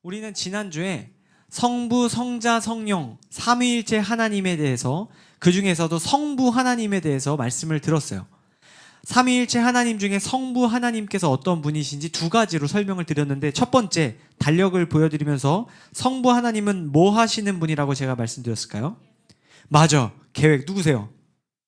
우리는 지난주에 성부, 성자, 성령, 삼위일체 하나님에 대해서, 그 중에서도 성부 하나님에 대해서 말씀을 들었어요. 삼위일체 하나님 중에 성부 하나님께서 어떤 분이신지 두 가지로 설명을 드렸는데, 첫 번째 달력을 보여드리면서 성부 하나님은 뭐 하시는 분이라고 제가 말씀드렸을까요? 맞아, 계획. 누구세요?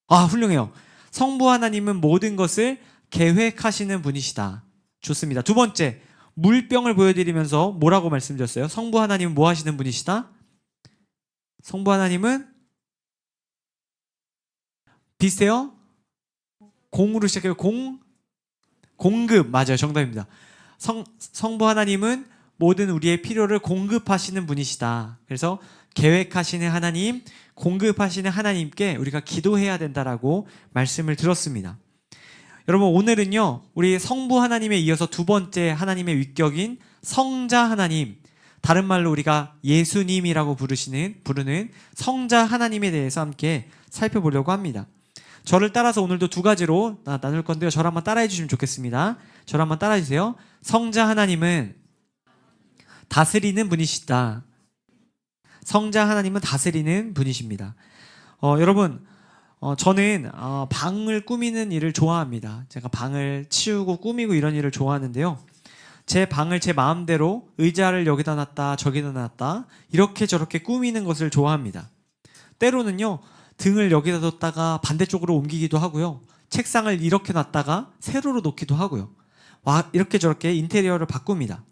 아, 훌륭해요. 성부 하나님은 모든 것을 계획하시는 분이시다. 좋습니다. 두 번째, 물병을 보여드리면서 뭐라고 말씀드렸어요? 성부 하나님은 뭐 하시는 분이시다? 성부 하나님은 비슷해요? 공으로 시작해요. 공급. 맞아요. 정답입니다. 성부 하나님은 모든 우리의 필요를 공급하시는 분이시다. 그래서 계획하시는 하나님, 공급하시는 하나님께 우리가 기도해야 된다라고 말씀을 들었습니다. 여러분, 오늘은요, 우리 성부 하나님에 이어서 두 번째 하나님의 위격인 성자 하나님, 다른 말로 우리가 예수님이라고 부르는 성자 하나님에 대해서 함께 살펴보려고 합니다. 저를 따라서 오늘도 두 가지로 나눌 건데요. 저를 한번 따라해 주시면 좋겠습니다. 저를 한번 따라해 주세요. 성자 하나님은 다스리는 분이시다. 성자 하나님은 다스리는 분이십니다. 여러분, 저는 방을 꾸미는 일을 좋아합니다. 제가 방을 치우고 꾸미고 이런 일을 좋아하는데요. 제 방을 제 마음대로 의자를 여기다 놨다 저기다 놨다 이렇게 저렇게 꾸미는 것을 좋아합니다. 때로는요, 등을 여기다 뒀다가 반대쪽으로 옮기기도 하고요. 책상을 이렇게 놨다가 세로로 놓기도 하고요. 이렇게 저렇게 인테리어를 바꿉니다.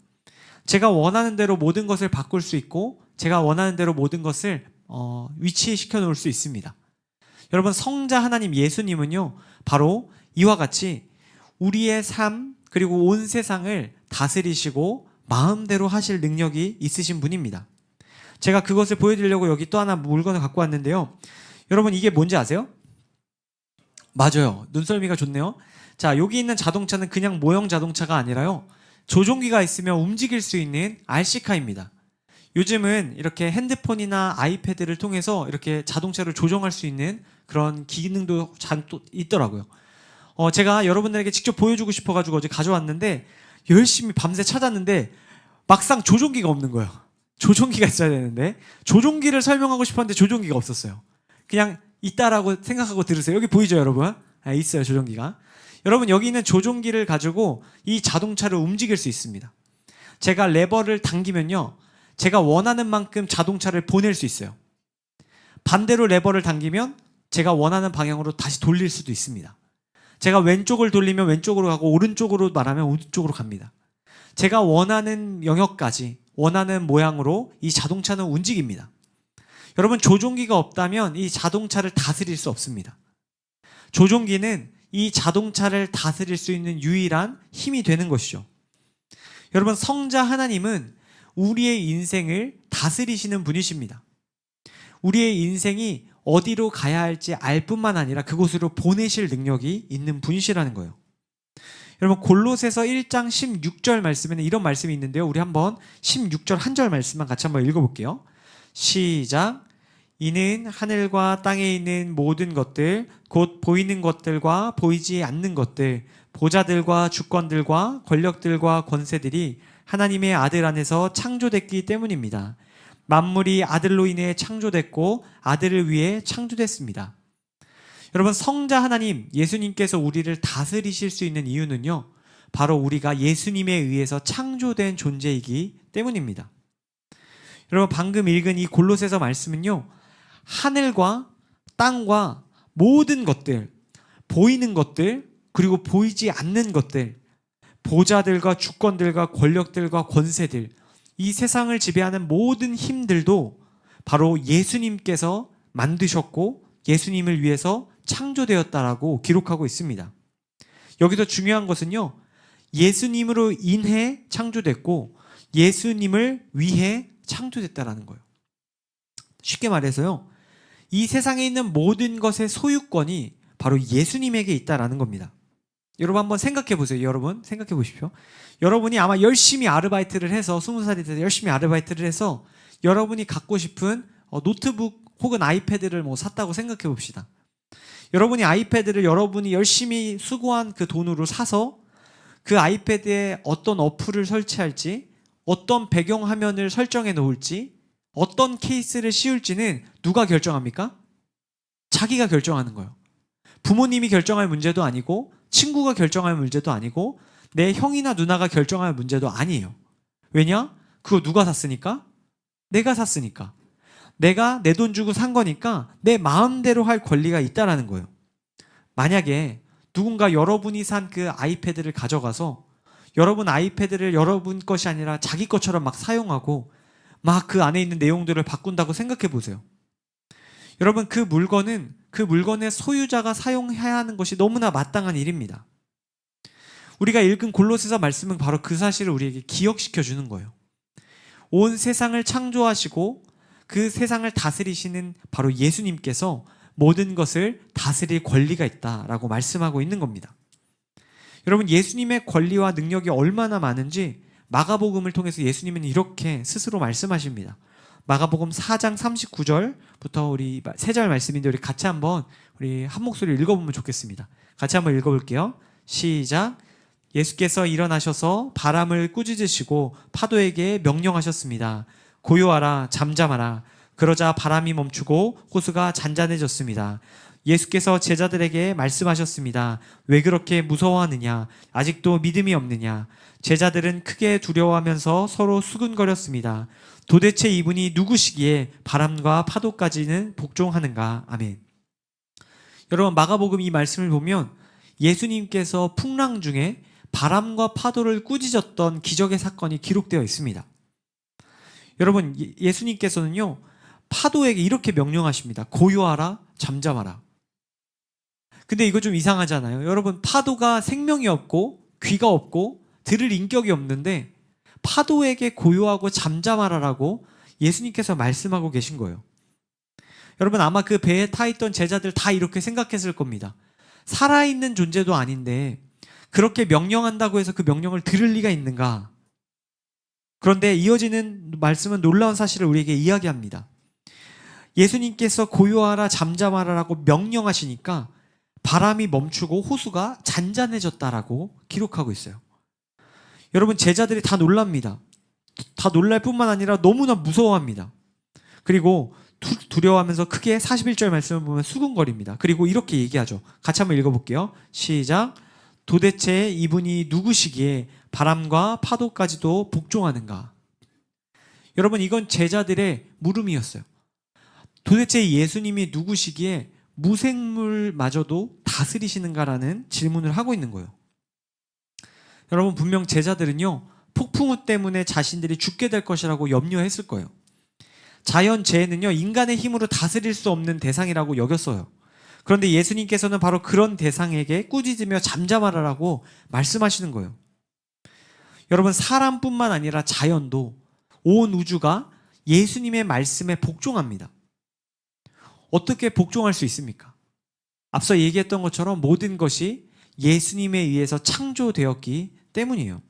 제가 원하는 대로 모든 것을 바꿀 수 있고, 제가 원하는 대로 모든 것을 위치시켜 놓을 수 있습니다. 여러분, 성자 하나님 예수님은요, 바로 이와 같이 우리의 삶 그리고 온 세상을 다스리시고 마음대로 하실 능력이 있으신 분입니다. 제가 그것을 보여드리려고 여기 또 하나 물건을 갖고 왔는데요. 여러분, 이게 뭔지 아세요? 맞아요. 눈썰미가 좋네요. 자, 여기 있는 자동차는 그냥 모형 자동차가 아니라요, 조종기가 있으면 움직일 수 있는 RC카입니다. 요즘은 이렇게 핸드폰이나 아이패드를 통해서 이렇게 자동차를 조정할 수 있는 그런 기능도 있더라고요. 제가 여러분들에게 직접 보여주고 싶어가지고 어제 가져왔는데, 열심히 밤새 찾았는데 막상 조종기가 없는 거예요. 조종기가 있어야 되는데, 조종기를 설명하고 싶었는데 조종기가 없었어요. 그냥 있다라고 생각하고 들으세요. 여기 보이죠, 여러분? 있어요, 조종기가. 여러분, 여기 있는 조종기를 가지고 이 자동차를 움직일 수 있습니다. 제가 레버를 당기면요, 제가 원하는 만큼 자동차를 보낼 수 있어요. 반대로 레버를 당기면 제가 원하는 방향으로 다시 돌릴 수도 있습니다. 제가 왼쪽을 돌리면 왼쪽으로 가고, 오른쪽으로 말하면 오른쪽으로 갑니다. 제가 원하는 영역까지 원하는 모양으로 이 자동차는 움직입니다. 여러분, 조종기가 없다면 이 자동차를 다스릴 수 없습니다. 조종기는 이 자동차를 다스릴 수 있는 유일한 힘이 되는 것이죠. 여러분, 성자 하나님은 우리의 인생을 다스리시는 분이십니다. 우리의 인생이 어디로 가야 할지 알 뿐만 아니라 그곳으로 보내실 능력이 있는 분이시라는 거예요. 여러분, 골로새서 1장 16절 말씀에는 이런 말씀이 있는데요. 우리 한번 16절 한 절 말씀만 같이 한번 읽어볼게요. 시작. 이는 하늘과 땅에 있는 모든 것들, 곧 보이는 것들과 보이지 않는 것들, 보좌들과 주권들과 권력들과 권세들이 하나님의 아들 안에서 창조됐기 때문입니다. 만물이 아들로 인해 창조됐고 아들을 위해 창조됐습니다. 여러분, 성자 하나님 예수님께서 우리를 다스리실 수 있는 이유는요, 바로 우리가 예수님에 의해서 창조된 존재이기 때문입니다. 여러분, 방금 읽은 이 골로새서 말씀은요, 하늘과 땅과 모든 것들, 보이는 것들 그리고 보이지 않는 것들, 보좌들과 주권들과 권력들과 권세들, 이 세상을 지배하는 모든 힘들도 바로 예수님께서 만드셨고 예수님을 위해서 창조되었다라고 기록하고 있습니다. 여기서 중요한 것은요, 예수님으로 인해 창조됐고 예수님을 위해 창조됐다라는 거예요. 쉽게 말해서요, 이 세상에 있는 모든 것의 소유권이 바로 예수님에게 있다라는 겁니다. 여러분, 한번 생각해 보세요. 여러분, 생각해 보십시오. 여러분이 아마 열심히 아르바이트를 해서 20살이 돼서 열심히 아르바이트를 해서 여러분이 갖고 싶은 노트북 혹은 아이패드를 샀다고 생각해 봅시다. 여러분이 아이패드를 여러분이 열심히 수고한 그 돈으로 사서 그 아이패드에 어떤 어플을 설치할지, 어떤 배경 화면을 설정해 놓을지, 어떤 케이스를 씌울지는 누가 결정합니까? 자기가 결정하는 거예요. 부모님이 결정할 문제도 아니고, 친구가 결정할 문제도 아니고, 내 형이나 누나가 결정할 문제도 아니에요. 왜냐? 그거 누가 샀으니까? 내가 샀으니까. 내가 내 돈 주고 산 거니까 내 마음대로 할 권리가 있다라는 거예요. 만약에 누군가 여러분이 산 그 아이패드를 가져가서 여러분 아이패드를 여러분 것이 아니라 자기 것처럼 막 사용하고 막 그 안에 있는 내용들을 바꾼다고 생각해 보세요. 여러분, 그 물건의 소유자가 사용해야 하는 것이 너무나 마땅한 일입니다. 우리가 읽은 골로새서 말씀은 바로 그 사실을 우리에게 기억시켜 주는 거예요. 온 세상을 창조하시고 그 세상을 다스리시는 바로 예수님께서 모든 것을 다스릴 권리가 있다라고 말씀하고 있는 겁니다. 여러분, 예수님의 권리와 능력이 얼마나 많은지 마가복음을 통해서 예수님은 이렇게 스스로 말씀하십니다. 마가복음 4장 39절부터 우리 3절 말씀인데 우리 같이 한번 우리 한 목소리 읽어보면 좋겠습니다. 같이 한번 읽어볼게요. 시작. 예수께서 일어나셔서 바람을 꾸짖으시고 파도에게 명령하셨습니다. 고요하라, 잠잠하라. 그러자 바람이 멈추고 호수가 잔잔해졌습니다. 예수께서 제자들에게 말씀하셨습니다. 왜 그렇게 무서워하느냐? 아직도 믿음이 없느냐? 제자들은 크게 두려워하면서 서로 수근거렸습니다. 도대체 이분이 누구시기에 바람과 파도까지는 복종하는가? 아멘. 여러분, 마가복음 이 말씀을 보면 예수님께서 풍랑 중에 바람과 파도를 꾸짖었던 기적의 사건이 기록되어 있습니다. 여러분, 예수님께서는요, 파도에게 이렇게 명령하십니다. 고요하라, 잠잠하라. 근데 이거 좀 이상하잖아요. 여러분, 파도가 생명이 없고 귀가 없고 들을 인격이 없는데 파도에게 고요하고 잠잠하라라고 예수님께서 말씀하고 계신 거예요. 여러분, 아마 그 배에 타 있던 제자들 다 이렇게 생각했을 겁니다. 살아있는 존재도 아닌데 그렇게 명령한다고 해서 그 명령을 들을 리가 있는가? 그런데 이어지는 말씀은 놀라운 사실을 우리에게 이야기합니다. 예수님께서 고요하라, 잠잠하라라고 명령하시니까 바람이 멈추고 호수가 잔잔해졌다라고 기록하고 있어요. 여러분, 제자들이 다 놀랍니다. 다 놀랄 뿐만 아니라 너무나 무서워합니다. 그리고 두려워하면서 크게 41절 말씀을 보면 수군거립니다. 그리고 이렇게 얘기하죠. 같이 한번 읽어볼게요. 시작. 도대체 이분이 누구시기에 바람과 파도까지도 복종하는가? 여러분, 이건 제자들의 물음이었어요. 도대체 예수님이 누구시기에 무생물마저도 다스리시는가라는 질문을 하고 있는 거예요. 여러분, 분명 제자들은요, 폭풍우 때문에 자신들이 죽게 될 것이라고 염려했을 거예요. 자연재해는요, 인간의 힘으로 다스릴 수 없는 대상이라고 여겼어요. 그런데 예수님께서는 바로 그런 대상에게 꾸짖으며 잠잠하라라고 말씀하시는 거예요. 여러분, 사람뿐만 아니라 자연도, 온 우주가 예수님의 말씀에 복종합니다. 어떻게 복종할 수 있습니까? 앞서 얘기했던 것처럼 모든 것이 예수님에 의해서 창조되었기 때문이에요.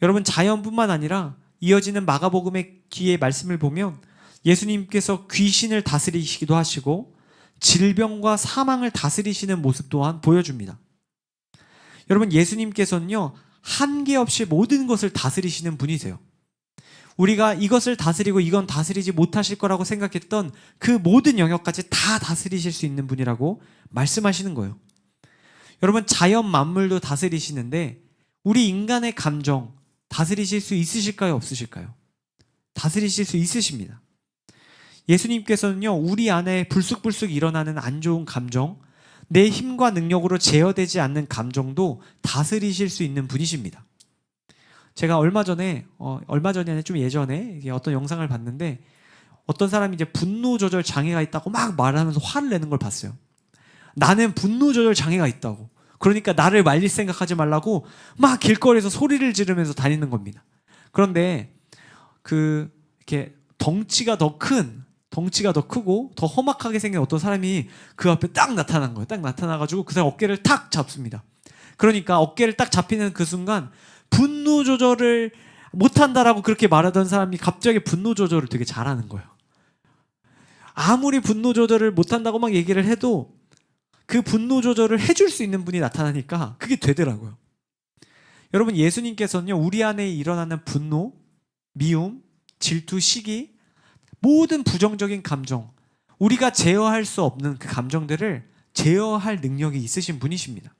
여러분, 자연뿐만 아니라 이어지는 마가복음의 뒤에 말씀을 보면 예수님께서 귀신을 다스리시기도 하시고 질병과 사망을 다스리시는 모습 또한 보여줍니다. 여러분, 예수님께서는요, 한계 없이 모든 것을 다스리시는 분이세요. 우리가 이것을 다스리고 이건 다스리지 못하실 거라고 생각했던 그 모든 영역까지 다 다스리실 수 있는 분이라고 말씀하시는 거예요. 여러분, 자연 만물도 다스리시는데 우리 인간의 감정 다스리실 수 있으실까요? 없으실까요? 다스리실 수 있으십니다. 예수님께서는요, 우리 안에 불쑥불쑥 일어나는 안 좋은 감정, 내 힘과 능력으로 제어되지 않는 감정도 다스리실 수 있는 분이십니다. 제가 얼마 전에 아니라 좀 예전에 어떤 영상을 봤는데 어떤 사람이 이제 분노 조절 장애가 있다고 막 말하면서 화를 내는 걸 봤어요. 나는 분노 조절 장애가 있다고. 그러니까 나를 말릴 생각하지 말라고 막 길거리에서 소리를 지르면서 다니는 겁니다. 그런데 이렇게 덩치가 더 크고 더 험악하게 생긴 어떤 사람이 그 앞에 딱 나타난 거예요. 딱 나타나가지고 그 사람 어깨를 탁 잡습니다. 그러니까 어깨를 딱 잡히는 그 순간 분노 조절을 못한다라고 그렇게 말하던 사람이 갑자기 분노 조절을 되게 잘하는 거예요. 아무리 분노 조절을 못한다고 막 얘기를 해도 그 분노 조절을 해줄 수 있는 분이 나타나니까 그게 되더라고요. 여러분, 예수님께서는요, 우리 안에 일어나는 분노, 미움, 질투, 시기, 모든 부정적인 감정, 우리가 제어할 수 없는 그 감정들을 제어할 능력이 있으신 분이십니다.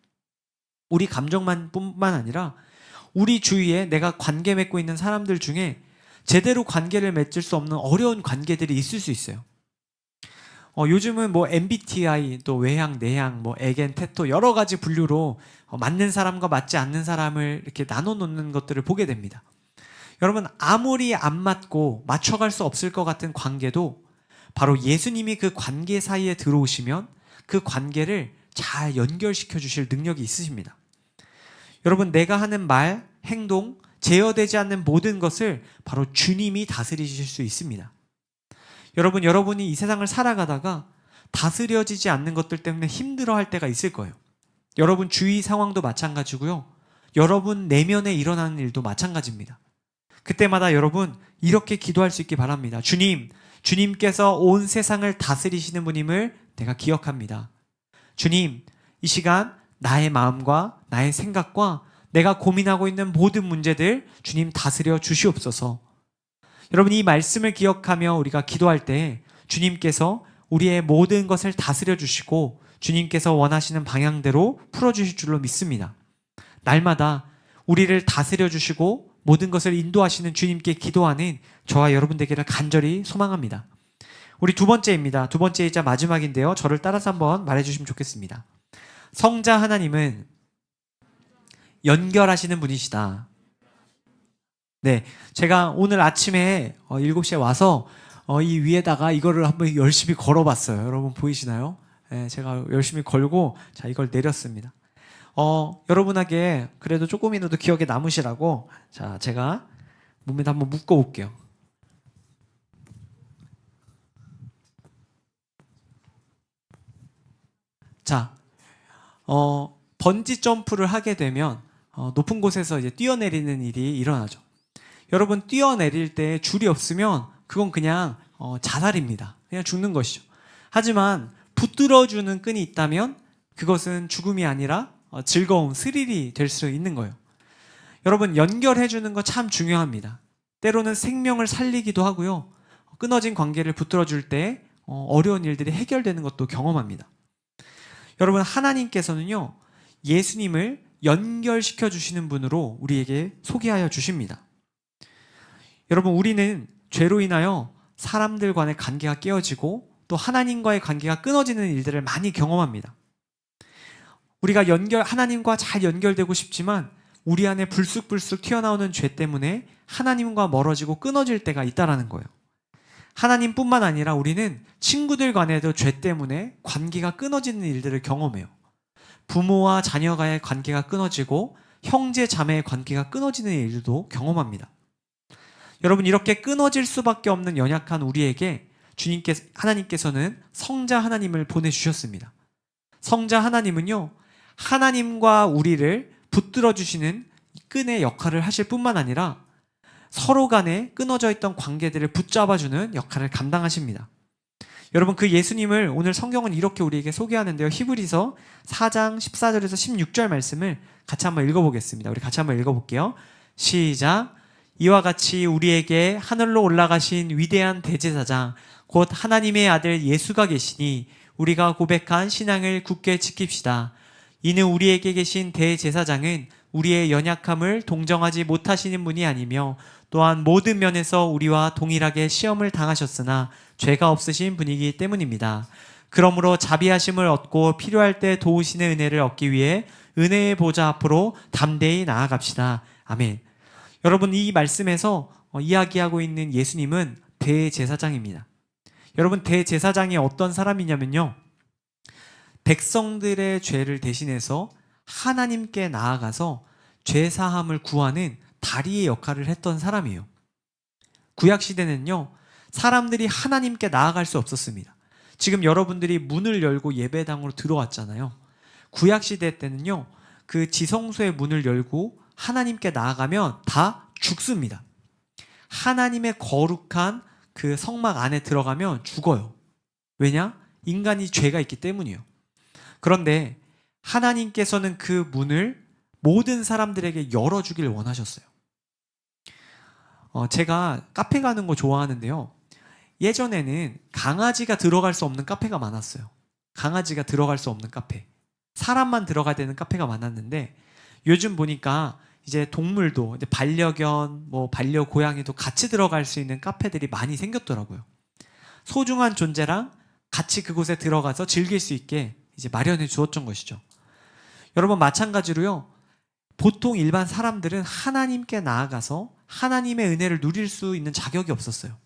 우리 감정만 뿐만 아니라 우리 주위에 내가 관계 맺고 있는 사람들 중에 제대로 관계를 맺을 수 없는 어려운 관계들이 있을 수 있어요. 요즘은 뭐 MBTI, 또 외향, 내향, 뭐 에겐, 테토 여러 가지 분류로 맞는 사람과 맞지 않는 사람을 이렇게 나눠 놓는 것들을 보게 됩니다. 여러분, 아무리 안 맞고 맞춰갈 수 없을 것 같은 관계도 바로 예수님이 그 관계 사이에 들어오시면 그 관계를 잘 연결시켜 주실 능력이 있으십니다. 여러분, 내가 하는 말, 행동, 제어되지 않는 모든 것을 바로 주님이 다스리실 수 있습니다. 여러분, 여러분이 이 세상을 살아가다가 다스려지지 않는 것들 때문에 힘들어할 때가 있을 거예요. 여러분 주위 상황도 마찬가지고요. 여러분 내면에 일어나는 일도 마찬가지입니다. 그때마다 여러분 이렇게 기도할 수 있기 바랍니다. 주님, 주님께서 온 세상을 다스리시는 분임을 내가 기억합니다. 주님, 이 시간 나의 마음과 나의 생각과 내가 고민하고 있는 모든 문제들 주님 다스려 주시옵소서. 여러분, 이 말씀을 기억하며 우리가 기도할 때 주님께서 우리의 모든 것을 다스려 주시고 주님께서 원하시는 방향대로 풀어주실 줄로 믿습니다. 날마다 우리를 다스려 주시고 모든 것을 인도하시는 주님께 기도하는 저와 여러분 되기를 간절히 소망합니다. 우리 두 번째입니다. 두 번째이자 마지막인데요. 저를 따라서 한번 말해주시면 좋겠습니다. 성자 하나님은 연결하시는 분이시다. 네, 제가 오늘 아침에 7시에 와서 이 위에다가 이거를 한번 열심히 걸어봤어요. 여러분 보이시나요? 네, 제가 열심히 걸고 자 이걸 내렸습니다. 여러분에게 그래도 조금이라도 기억에 남으시라고 자 제가 몸에다 한번 묶어볼게요. 자, 번지 점프를 하게 되면 높은 곳에서 이제 뛰어내리는 일이 일어나죠. 여러분 뛰어내릴 때 줄이 없으면 그건 그냥 자살입니다. 그냥 죽는 것이죠. 하지만 붙들어주는 끈이 있다면 그것은 죽음이 아니라 즐거운 스릴이 될 수 있는 거예요. 여러분 연결해주는 거 참 중요합니다. 때로는 생명을 살리기도 하고요. 끊어진 관계를 붙들어줄 때 어려운 일들이 해결되는 것도 경험합니다. 여러분 하나님께서는요 예수님을 연결시켜 주시는 분으로 우리에게 소개하여 주십니다. 여러분 우리는 죄로 인하여 사람들 간의 관계가 깨어지고 또 하나님과의 관계가 끊어지는 일들을 많이 경험합니다. 우리가 하나님과 잘 연결되고 싶지만 우리 안에 불쑥불쑥 튀어나오는 죄 때문에 하나님과 멀어지고 끊어질 때가 있다라는 거예요. 하나님뿐만 아니라 우리는 친구들 간에도 죄 때문에 관계가 끊어지는 일들을 경험해요. 부모와 자녀가의 관계가 끊어지고 형제 자매의 관계가 끊어지는 일도 경험합니다. 여러분 이렇게 끊어질 수밖에 없는 연약한 우리에게 하나님께서는 성자 하나님을 보내주셨습니다. 성자 하나님은요 하나님과 우리를 붙들어 주시는 끈의 역할을 하실 뿐만 아니라 서로 간에 끊어져 있던 관계들을 붙잡아주는 역할을 감당하십니다. 여러분 그 예수님을 오늘 성경은 이렇게 우리에게 소개하는데요. 히브리서 4장 14절에서 16절 말씀을 같이 한번 읽어보겠습니다. 우리 같이 한번 읽어볼게요. 시작. 이와 같이 우리에게 하늘로 올라가신 위대한 대제사장 곧 하나님의 아들 예수가 계시니 우리가 고백한 신앙을 굳게 지킵시다. 이는 우리에게 계신 대제사장은 우리의 연약함을 동정하지 못하시는 분이 아니며 또한 모든 면에서 우리와 동일하게 시험을 당하셨으나 죄가 없으신 분이기 때문입니다. 그러므로 자비하심을 얻고 필요할 때 도우시는 은혜를 얻기 위해 은혜의 보좌 앞으로 담대히 나아갑시다. 아멘. 여러분 이 말씀에서 이야기하고 있는 예수님은 대제사장입니다. 여러분 대제사장이 어떤 사람이냐면요. 백성들의 죄를 대신해서 하나님께 나아가서 죄사함을 구하는 다리의 역할을 했던 사람이에요. 구약시대는요. 사람들이 하나님께 나아갈 수 없었습니다. 지금 여러분들이 문을 열고 예배당으로 들어왔잖아요. 구약시대 때는요. 그 지성소의 문을 열고 하나님께 나아가면 다 죽습니다. 하나님의 거룩한 그 성막 안에 들어가면 죽어요. 왜냐? 인간이 죄가 있기 때문이에요. 그런데 하나님께서는 그 문을 모든 사람들에게 열어주길 원하셨어요. 제가 카페 가는 거 좋아하는데요. 예전에는 강아지가 들어갈 수 없는 카페가 많았어요. 강아지가 들어갈 수 없는 카페. 사람만 들어가야 되는 카페가 많았는데 요즘 보니까 이제 동물도 이제 반려견, 반려고양이도 같이 들어갈 수 있는 카페들이 많이 생겼더라고요. 소중한 존재랑 같이 그곳에 들어가서 즐길 수 있게 이제 마련해 주었던 것이죠. 여러분 마찬가지로요. 보통 일반 사람들은 하나님께 나아가서 하나님의 은혜를 누릴 수 있는 자격이 없었어요.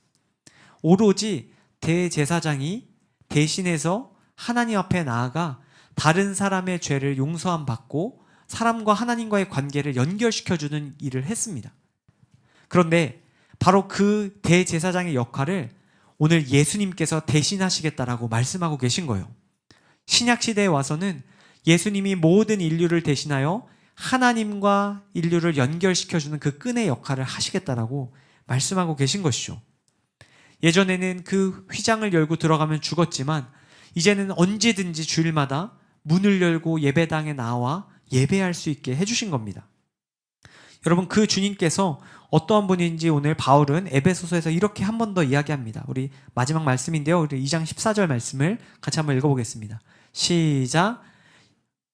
오로지 대제사장이 대신해서 하나님 앞에 나아가 다른 사람의 죄를 용서함 받고 사람과 하나님과의 관계를 연결시켜주는 일을 했습니다. 그런데 바로 그 대제사장의 역할을 오늘 예수님께서 대신하시겠다라고 말씀하고 계신 거예요. 신약시대에 와서는 예수님이 모든 인류를 대신하여 하나님과 인류를 연결시켜주는 그 끈의 역할을 하시겠다라고 말씀하고 계신 것이죠. 예전에는 그 휘장을 열고 들어가면 죽었지만 이제는 언제든지 주일마다 문을 열고 예배당에 나와 예배할 수 있게 해주신 겁니다. 여러분 그 주님께서 어떠한 분인지 오늘 바울은 에베소서에서 이렇게 한 번 더 이야기합니다. 우리 마지막 말씀인데요. 우리 2장 14절 말씀을 같이 한번 읽어보겠습니다. 시작.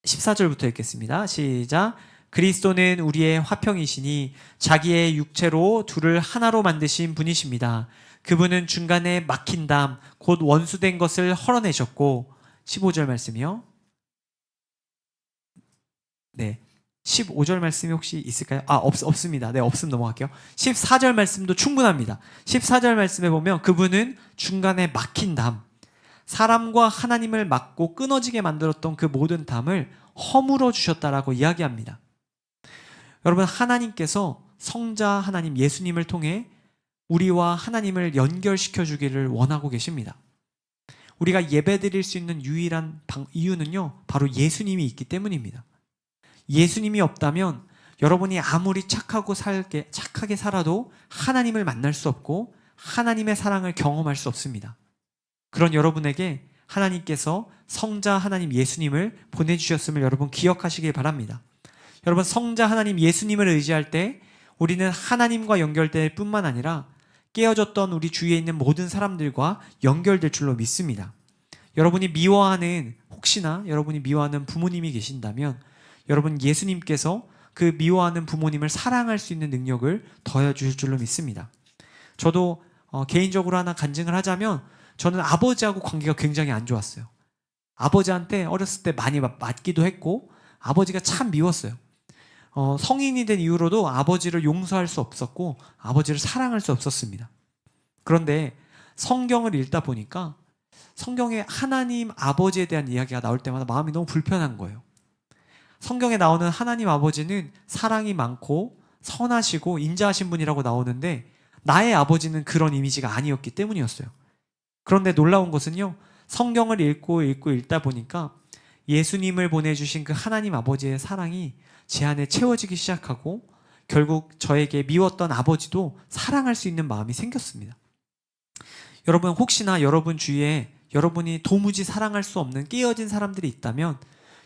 14절부터 읽겠습니다. 시작. 그리스도는 우리의 화평이시니 자기의 육체로 둘을 하나로 만드신 분이십니다. 그분은 중간에 막힌 담 곧 원수된 것을 헐어내셨고 15절 말씀이요. 네. 15절 말씀이 혹시 있을까요? 없습니다. 네, 없음 넘어갈게요. 14절 말씀도 충분합니다. 14절 말씀에 보면 그분은 중간에 막힌 담, 사람과 하나님을 막고 끊어지게 만들었던 그 모든 담을 허물어 주셨다라고 이야기합니다. 여러분 하나님께서 성자 하나님 예수님을 통해 우리와 하나님을 연결시켜 주기를 원하고 계십니다. 우리가 예배드릴 수 있는 유일한 이유는요, 바로 예수님이 있기 때문입니다. 예수님이 없다면 여러분이 아무리 착하게 살아도 하나님을 만날 수 없고 하나님의 사랑을 경험할 수 없습니다. 그런 여러분에게 하나님께서 성자 하나님 예수님을 보내주셨음을 여러분 기억하시길 바랍니다. 여러분 성자 하나님 예수님을 의지할 때 우리는 하나님과 연결될 뿐만 아니라 깨어졌던 우리 주위에 있는 모든 사람들과 연결될 줄로 믿습니다. 혹시나 여러분이 미워하는 부모님이 계신다면 여러분 예수님께서 그 미워하는 부모님을 사랑할 수 있는 능력을 더해주실 줄로 믿습니다. 저도 개인적으로 하나 간증을 하자면 저는 아버지하고 관계가 굉장히 안 좋았어요. 아버지한테 어렸을 때 많이 맞기도 했고 아버지가 참 미웠어요. 성인이 된 이후로도 아버지를 용서할 수 없었고 아버지를 사랑할 수 없었습니다. 그런데 성경을 읽다 보니까 성경에 하나님 아버지에 대한 이야기가 나올 때마다 마음이 너무 불편한 거예요. 성경에 나오는 하나님 아버지는 사랑이 많고 선하시고 인자하신 분이라고 나오는데 나의 아버지는 그런 이미지가 아니었기 때문이었어요. 그런데 놀라운 것은요, 성경을 읽다 보니까 예수님을 보내주신 그 하나님 아버지의 사랑이 제 안에 채워지기 시작하고 결국 저에게 미웠던 아버지도 사랑할 수 있는 마음이 생겼습니다. 여러분 혹시나 여러분 주위에 여러분이 도무지 사랑할 수 없는 깨어진 사람들이 있다면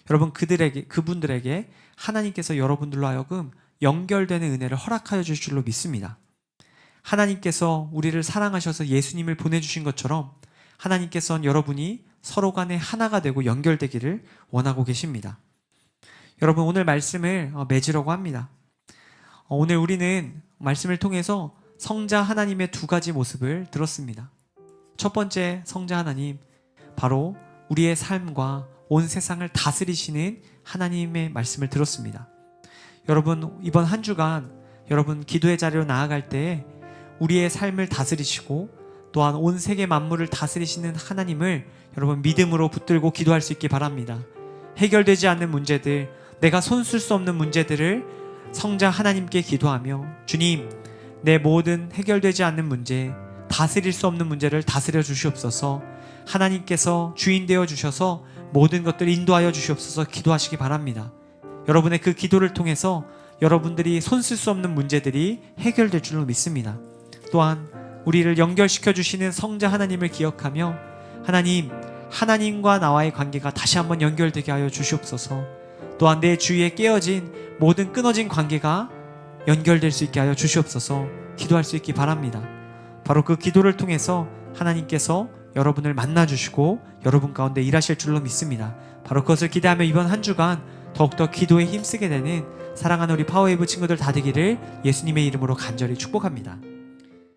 여러분 그분들에게 하나님께서 여러분들로 하여금 연결되는 은혜를 허락하여 주실 줄로 믿습니다. 하나님께서 우리를 사랑하셔서 예수님을 보내주신 것처럼 하나님께서는 여러분이 서로 간에 하나가 되고 연결되기를 원하고 계십니다. 여러분 오늘 말씀을 맺으려고 합니다. 오늘 우리는 말씀을 통해서 성자 하나님의 두 가지 모습을 들었습니다. 첫 번째 성자 하나님, 바로 우리의 삶과 온 세상을 다스리시는 하나님의 말씀을 들었습니다. 여러분 이번 한 주간 여러분 기도의 자리로 나아갈 때 우리의 삶을 다스리시고 또한 온 세계 만물을 다스리시는 하나님을 여러분 믿음으로 붙들고 기도할 수 있기 바랍니다. 해결되지 않는 문제들, 내가 손쓸 수 없는 문제들을 성자 하나님께 기도하며 주님, 내 모든 해결되지 않는 문제, 다스릴 수 없는 문제를 다스려 주시옵소서. 하나님께서 주인 되어 주셔서 모든 것들을 인도하여 주시옵소서 기도하시기 바랍니다. 여러분의 그 기도를 통해서 여러분들이 손쓸 수 없는 문제들이 해결될 줄로 믿습니다. 또한 우리를 연결시켜 주시는 성자 하나님을 기억하며 하나님과 나와의 관계가 다시 한번 연결되게 하여 주시옵소서. 또한 내 주위에 깨어진 모든 끊어진 관계가 연결될 수 있게 하여 주시옵소서. 기도할 수 있기 바랍니다. 바로 그 기도를 통해서 하나님께서 여러분을 만나주시고 여러분 가운데 일하실 줄로 믿습니다. 바로 그것을 기대하며 이번 한 주간 더욱더 기도에 힘쓰게 되는 사랑하는 우리 파워웨이브 친구들 다 되기를 예수님의 이름으로 간절히 축복합니다.